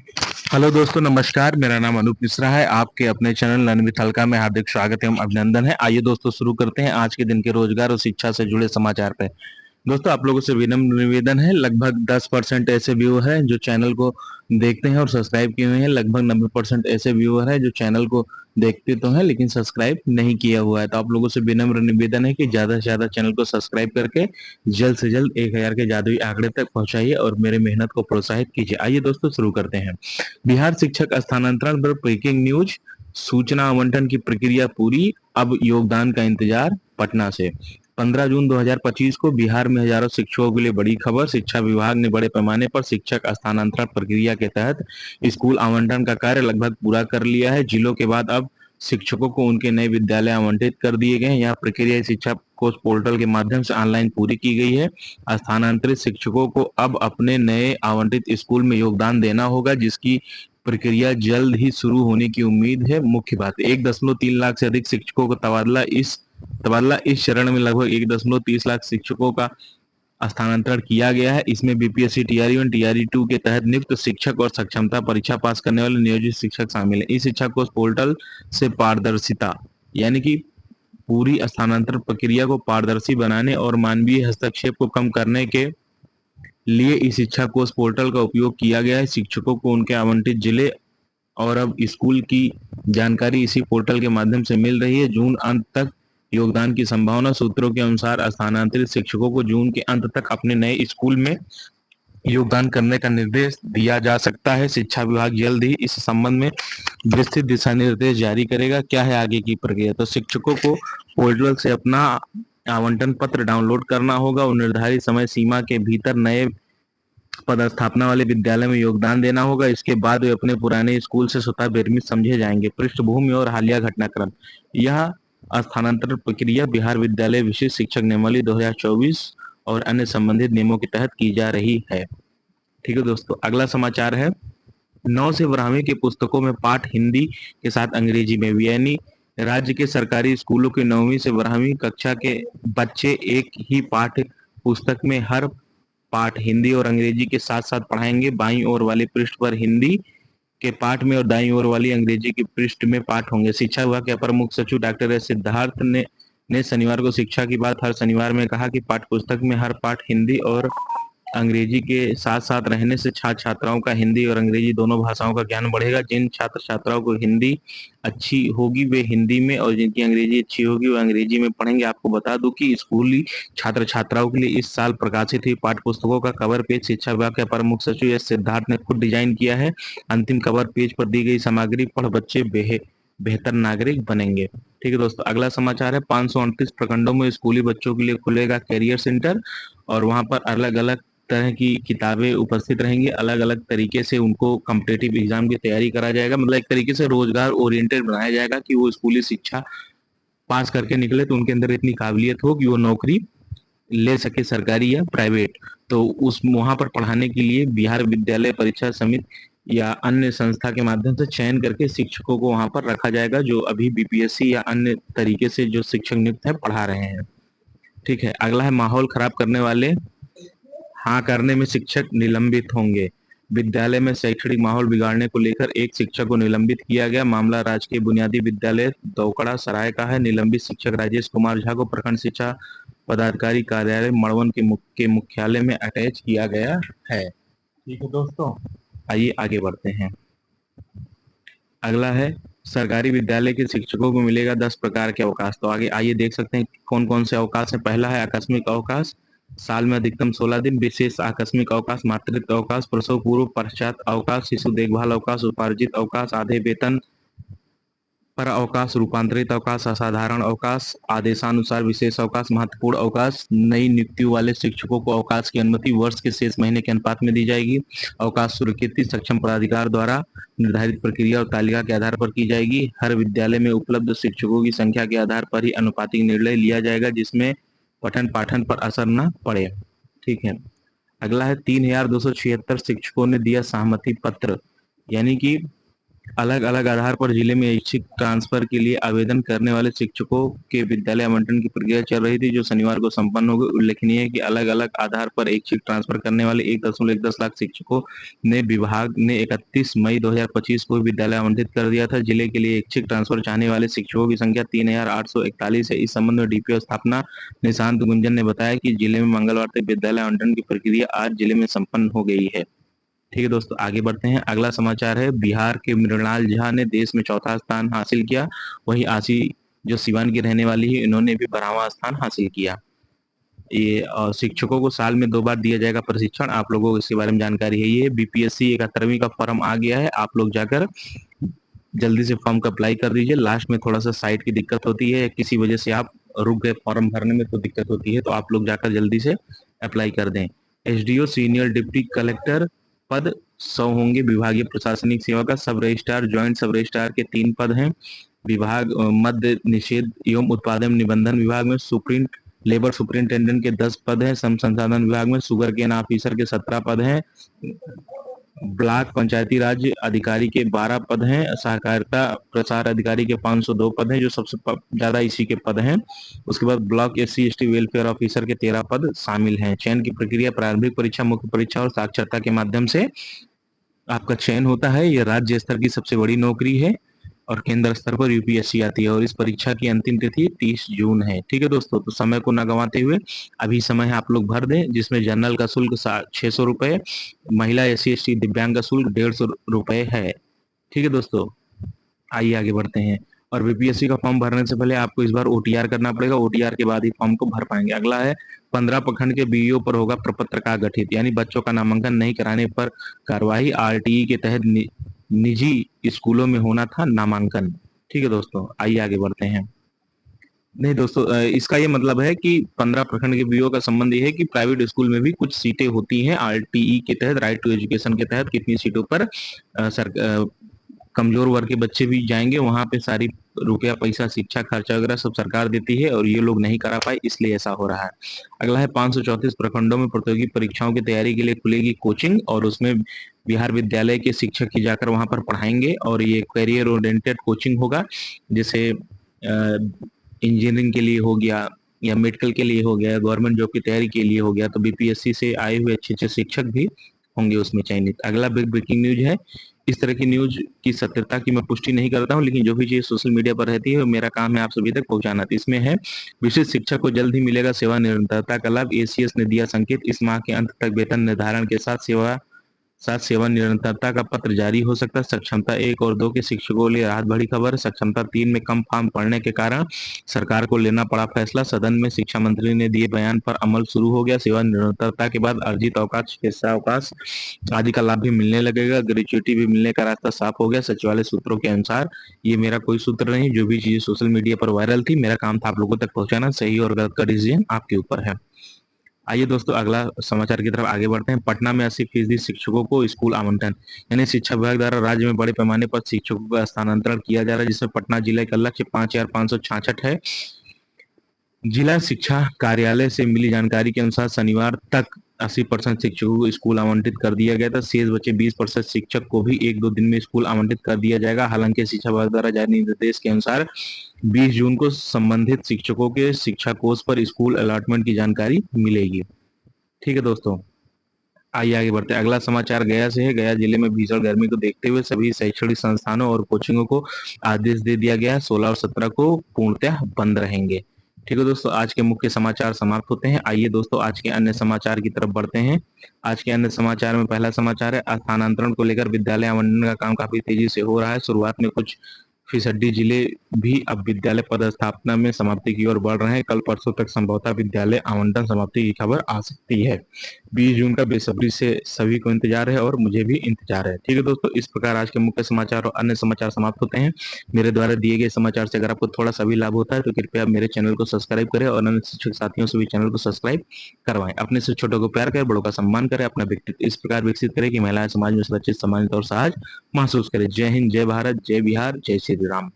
Hello दोस्तों, नमस्कार। मेरा नाम अनूप मिश्रा है। आपके अपने चैनल लर्न विथ हल्का में हार्दिक स्वागत एवं अभिनंदन है। आइए दोस्तों, शुरू करते हैं आज के दिन के रोजगार और शिक्षा से जुड़े समाचार पे। दोस्तों, आप लोगों से विनम्र निवेदन है, लगभग 10% ऐसे व्यूअर हैं जो चैनल को देखते हैं और सब्सक्राइब किए हुए हैं। लगभग 90% ऐसे व्यूअर हैं जो चैनल को देखते तो हैं लेकिन सब्सक्राइब नहीं किया हुआ है। तो आप लोगों से विनम्र निवेदन है कि ज्यादा से ज्यादा चैनल को सब्सक्राइब करके जल्द से जल्द 1000 के जादुई आंकड़े तक पहुंचाइए और मेरे मेहनत को प्रोत्साहित कीजिए। आइए दोस्तों, शुरू करते हैं। बिहार शिक्षक स्थानांतरण पर ब्रेकिंग न्यूज। सूचना आवंटन की प्रक्रिया पूरी, अब योगदान का इंतजार। पटना से 15 जून 2025 को बिहार में हजारों शिक्षकों के लिए बड़ी खबर। शिक्षा विभाग ने बड़े पैमाने पर शिक्षक स्थानांतरण प्रक्रिया के तहत स्कूल आवंटन का कार्य लगभग पूरा कर लिया है। जिलों के बाद अब शिक्षकों को उनके नए विद्यालय आवंटित कर दिए गए हैं। यह प्रक्रिया शिक्षा कोष पोर्टल के माध्यम से ऑनलाइन पूरी की गई है। स्थानांतरित शिक्षकों को अब अपने नए आवंटित स्कूल में योगदान देना होगा, जिसकी प्रक्रिया जल्द ही शुरू होने की उम्मीद है। मुख्य बात, 1.3 लाख से अधिक शिक्षकों का तबादला इस चरण में लगभग 1.30 लाख शिक्षकों का स्थानांतरण किया गया है। इसमें बीपीएससी टीआरई 1 टीआरई 2 के तहत नियुक्त शिक्षक और सक्षमता परीक्षा पास करने वाले नियोजित शिक्षक शामिल हैं। इस शिक्षा कोष पोर्टल से पारदर्शिता, यानी कि पूरी स्थानांतरण प्रक्रिया को पारदर्शी बनाने और मानवीय हस्तक्षेप को कम करने के लिए इस शिक्षा कोष पोर्टल का उपयोग किया गया है। शिक्षकों को उनके आवंटित जिले और अब स्कूल की जानकारी इसी पोर्टल के माध्यम से मिल रही है। जून अंत तक योगदान की संभावना। सूत्रों के अनुसार स्थानांतरित शिक्षकों को जून के अंत तक अपने नए स्कूल में योगदान करने का निर्देश दिया जा सकता है। शिक्षा विभाग जल्द ही इस संबंध में विस्तृत दिशा निर्देश जारी करेगा। क्या है आगे की प्रक्रिया? तो शिक्षकों को पोर्टल से अपना आवंटन पत्र डाउनलोड करना होगा और निर्धारित समय सीमा के भीतर नए पदस्थापना वाले विद्यालय में योगदान देना होगा। इसके बाद वे अपने पुराने स्कूल से स्वतः विरमित समझे जाएंगे। पृष्ठभूमि और हालिया घटनाक्रम। यह स्थानांतरण प्रक्रिया बिहार विद्यालय विशेष शिक्षक नियमावली 2024 और अन्य संबंधित नियमों के तहत की जा रही है। ठीक है दोस्तों, अगला समाचार है। 9 से 12वीं की पुस्तकों में पाठ हिंदी के साथ अंग्रेजी में भी, यानी राज्य के सरकारी स्कूलों के 9वीं से 12वीं कक्षा के बच्चे एक ही पाठ्य पुस्तक में हर पाठ हिंदी और अंग्रेजी के साथ साथ पढ़ाएंगे। बाईं ओर वाले पृष्ठ पर हिंदी के पाठ में और दाईं ओर वाली अंग्रेजी के पृष्ठ में पाठ होंगे। शिक्षा विभाग के अपर मुख्य सचिव डॉक्टर एस सिद्धार्थ ने शनिवार को शिक्षा की बात हर शनिवार में कहा कि पाठ्य पुस्तक में हर पाठ हिंदी और अंग्रेजी के साथ साथ रहने से छात्र छात्राओं का हिंदी और अंग्रेजी दोनों भाषाओं का ज्ञान बढ़ेगा। जिन छात्र छात्राओं को हिंदी अच्छी होगी वे हिंदी में और जिनकी अंग्रेजी अच्छी होगी वे अंग्रेजी में पढ़ेंगे। आपको बता दूं कि स्कूली छात्र छात्राओं के लिए इस साल प्रकाशित हुई पाठ्य पुस्तकों का कवर पेज शिक्षा विभाग के अपर मुख्य सचिव एस सिद्धार्थ ने खुद डिजाइन किया है। अंतिम कवर पेज पर दी गई सामग्री पढ़ बच्चे बेहतर नागरिक बनेंगे। ठीक है दोस्तों, अगला समाचार है। 538 प्रखंडों में स्कूली बच्चों के लिए खुलेगा कैरियर सेंटर और वहां पर अलग अलग तरह की किताबें उपस्थित रहेंगी। अलग अलग तरीके से उनको कॉम्पिटेटिव एग्जाम की तैयारी करा जाएगा। मतलब एक तरीके से रोजगार ओरिएंटेड बनाया जाएगा कि वो स्कूली शिक्षा पास करके निकले तो उनके अंदर इतनी काबिलियत हो कि वो नौकरी ले सके, सरकारी या प्राइवेट। तो उस वहां पर पढ़ाने के लिए बिहार विद्यालय परीक्षा समिति या अन्य संस्था के माध्यम से चयन करके शिक्षकों को वहां पर रखा जाएगा, जो अभी बीपीएससी या अन्य तरीके से जो शिक्षक नियुक्त है पढ़ा रहे हैं। ठीक है, अगला है। माहौल खराब करने वाले हाँ करने में शिक्षक निलंबित होंगे। विद्यालय में शैक्षणिक माहौल बिगाड़ने को लेकर एक शिक्षक को निलंबित किया गया। मामला राजकीय बुनियादी विद्यालय दौकड़ा सराय का है। निलंबित शिक्षक राजेश कुमार झा को प्रखंड शिक्षा पदाधिकारी कार्यालय मड़वन के मुख्यालय में अटैच किया गया है। ठीक है दोस्तों, आइए आगे बढ़ते हैं। अगला है। सरकारी विद्यालय के शिक्षकों को मिलेगा 10 प्रकार के अवकाश। तो आगे आइए देख सकते हैं कौन कौन से अवकाश है। पहला है आकस्मिक अवकाश, साल में अधिकतम 16 दिन। विशेष आकस्मिक अवकाश, मातृत्व अवकाश, प्रसव पूर्व पश्चात अवकाश, शिशु देखभाल अवकाश, उपार्जित अवकाश, आधे वेतन पर अवकाश, रूपांतरित अवकाश, असाधारण अवकाश, आदेशानुसार विशेष अवकाश, महत्वपूर्ण अवकाश। नई नियुक्तियों वाले शिक्षकों को अवकाश की अनुमति वर्ष के शेष महीने के अनुपात में दी जाएगी। अवकाश स्वीकृति सक्षम पदाधिकारी द्वारा निर्धारित प्रक्रिया और तालिका के आधार पर की जाएगी। हर विद्यालय में उपलब्ध शिक्षकों की संख्या के आधार पर ही अनुपातिक निर्णय लिया जाएगा, जिसमें पठन पाठन पर असर न पड़े। ठीक है, अगला है। 3276 शिक्षकों ने दिया सहमति पत्र, यानी कि अलग अलग आधार पर जिले में ऐच्छिक ट्रांसफर के लिए आवेदन करने वाले शिक्षकों के विद्यालय आवंटन की प्रक्रिया चल रही थी, जो शनिवार को संपन्न हो गई। उल्लेखनीय है कि अलग अलग आधार पर ऐच्छिक ट्रांसफर करने वाले 1.10 लाख शिक्षकों ने विभाग ने 31 मई 2025 को विद्यालय आवंटित कर दिया था। जिले के लिए ऐच्छिक ट्रांसफर चाहने वाले शिक्षकों की संख्या 3,841 है। इस संबंध में डीपीओ स्थापना निशांत गुंजन ने बताया कि जिले में मंगलवार तक विद्यालय आवंटन की प्रक्रिया आज जिले में संपन्न हो गई है। ठीक है दोस्तों, आगे बढ़ते हैं। अगला समाचार है, बिहार के मृणाल झा ने देश में चौथा स्थान हासिल किया। वहीं आशी जो सिवान की रहने वाली है, इन्होंने भी 12वां स्थान हासिल किया। ये शिक्षकों को साल में 2 बार दिया जाएगा प्रशिक्षण। आप लोगों को इसके बारे में जानकारी है। ये बीपीएससी 71वीं का फॉर्म आ गया है। आप लोग जाकर जल्दी से फॉर्म का अप्लाई कर दीजिए। लास्ट में थोड़ा सा साइट की दिक्कत होती है, किसी वजह से आप रुक गए फॉर्म भरने में तो दिक्कत होती है, तो आप लोग जाकर जल्दी से अप्लाई कर दें। एसडीओ सीनियर डिप्टी कलेक्टर पद 100 होंगे। विभागीय प्रशासनिक सेवा का सब रजिस्ट्रार, ज्वाइंट सब रजिस्ट्रार के 3 पद हैं। विभाग मद्य निषेध एवं उत्पादन निबंधन विभाग में लेबर सुपरिंटेंडेंट के 10 पद हैं। श्रम संसाधन विभाग में शुगर केन ऑफिसर के 17 पद हैं। ब्लॉक पंचायती राज अधिकारी के 12 पद हैं। सहकारिता प्रसार अधिकारी के 502 पद हैं, जो सबसे ज्यादा इसी के पद हैं। उसके बाद block SC ST welfare officer के 13 पद शामिल हैं। चयन की प्रक्रिया प्रारंभिक परीक्षा, मुख्य परीक्षा और साक्षरता के माध्यम से आपका चयन होता है। यह राज्य स्तर की सबसे बड़ी नौकरी है और केंद्र स्तर पर यूपीएससी आती है और इस परीक्षा की अंतिम तिथि 30 जून है। ठीक है दोस्तों, तो समय को न गंवाते हुए अभी समय आप लोग भर दें, जिसमें जनरल का शुल्क 600 रुपए, महिला एससी एसटी दिव्यांग का शुल्क 150 रुपए है। ठीक है दोस्तों, आइए आगे बढ़ते हैं। और बीपीएससी का फॉर्म भरने से पहले आपको इस बार ओटीआर करना पड़ेगा। ओटीआर के बाद ही फॉर्म को भर पाएंगे। अगला है, 15 प्रखंड के बीईओ पर होगा प्रपत्र का गठित, यानी बच्चों का नामांकन नहीं कराने पर कार्रवाई। आरटीई के तहत निजी स्कूलों में होना था नामांकन। ठीक है दोस्तों, आइए आगे बढ़ते हैं। नहीं दोस्तों, इसका ये मतलब है कि 15 प्रखंड के बीओ का संबंध ये है कि प्राइवेट स्कूल में भी कुछ सीटें होती हैं आरटीई के तहत, राइट टू एजुकेशन के तहत। कितनी सीटों पर कमजोर वर्ग के बच्चे भी जाएंगे, वहां पे सारी रुपया पैसा शिक्षा खर्चा वगैरह सब सरकार देती है और ये लोग नहीं करा पाए, इसलिए ऐसा हो रहा है। अगला है, 534 प्रखंडों में प्रतियोगी परीक्षाओं की तैयारी के लिए खुलेगी कोचिंग और उसमें बिहार विद्यालय के शिक्षक ही जाकर वहां पर पढ़ाएंगे और ये करियर ओरिएंटेड कोचिंग होगा। जैसे इंजीनियरिंग के लिए हो गया या मेडिकल के लिए हो गया, गवर्नमेंट जॉब की तैयारी के लिए हो गया, तो बीपीएससी से आए हुए अच्छे अच्छे शिक्षक भी होंगे उसमें चयनित। अगला बिग ब्रेकिंग न्यूज है। इस तरह की न्यूज की सत्यता की मैं पुष्टि नहीं करता हूं, लेकिन जो भी चीज सोशल मीडिया पर रहती है मेरा काम है आप सभी तक पहुंचाना। तो इसमें है, विशिष्ट शिक्षक को जल्द ही मिलेगा सेवा निरंतरता का लाभ। एसीएस ने दिया संकेत, इस माह के अंत तक वेतन निर्धारण के साथ सेवा निरंतरता का पत्र जारी हो सकता है। सक्षमता 1 और 2 के शिक्षकों के लिए राहत भरी खबर। सक्षमता 3 में कम फॉर्म पड़ने के कारण सरकार को लेना पड़ा फैसला। सदन में शिक्षा मंत्री ने दिए बयान पर अमल शुरू हो गया। सेवा निरंतरता के बाद अर्जित अवकाश, चिकित्सा अवकाश आदि का लाभ भी मिलने लगेगा। ग्रेच्युटी भी मिलने का रास्ता साफ हो गया सचिवालय सूत्रों के अनुसार। ये मेरा कोई सूत्र नहीं, जो भी चीजें सोशल मीडिया पर वायरल थी मेरा काम था आप लोगों तक पहुंचाना। सही और गलत का डिसीजन आपके ऊपर है। आइए दोस्तों, अगला समाचार की तरफ आगे बढ़ते हैं। पटना में 80% शिक्षकों को स्कूल आवंटन, यानी शिक्षा विभाग द्वारा राज्य में बड़े पैमाने पर शिक्षकों का स्थानांतरण किया जा रहा है, जिसमें पटना जिले का लक्ष्य 5,566 है। जिला शिक्षा कार्यालय से मिली जानकारी के अनुसार शनिवार तक 80% शिक्षकों को स्कूल आवंटित कर दिया गया था। शेष बचे 20% शिक्षक को भी 1-2 दिन में स्कूल आवंटित कर दिया जाएगा। हालांकि शिक्षा विभाग द्वारा जारी निर्देश के अनुसार 20 जून को संबंधित शिक्षकों के शिक्षा कोष पर स्कूल अलॉटमेंट की जानकारी मिलेगी। ठीक है दोस्तों, आइए आगे बढ़ते हैं। अगला समाचार गया से है। गया जिले में भीषण गर्मी को देखते हुए सभी शैक्षणिक संस्थानों और कोचिंगों को आदेश दे दिया गया है। 16 और 17 को पूर्णतः बंद रहेंगे। ठीक है दोस्तों, आज के मुख्य समाचार समाप्त होते हैं। आइए दोस्तों, आज के अन्य समाचार की तरफ बढ़ते हैं। आज के अन्य समाचार में पहला समाचार है, स्थानांतरण को लेकर विद्यालय आवंटन का काम काफी तेजी से हो रहा है। शुरुआत में कुछ फीसदी जिले भी अब विद्यालय पदस्थापना में समाप्ति की ओर बढ़ रहे हैं। कल परसों तक संभवतः विद्यालय आवंटन समाप्ति की खबर आ सकती है। 20 जून का बेसब्री से सभी को इंतजार है और मुझे भी इंतजार है। ठीक है दोस्तों, इस प्रकार आज के मुख्य समाचार और अन्य समाचार समाप्त होते हैं। मेरे द्वारा दिए गए समाचार से अगर आपको थोड़ा सा भी लाभ होता है तो कृपया मेरे चैनल को सब्सक्राइब करें और अन्य शिक्षक साथियों से भी चैनल को सब्सक्राइब करवाएं। अपने से छोटों को प्यार करें, बड़ों का सम्मान करें, अपना व्यक्तित्व इस प्रकार विकसित करें कि महिलाएं समाज में सुरक्षित, सम्मानित और सहज महसूस करें। जय हिंद, जय भारत, जय बिहार, जय श्री राम।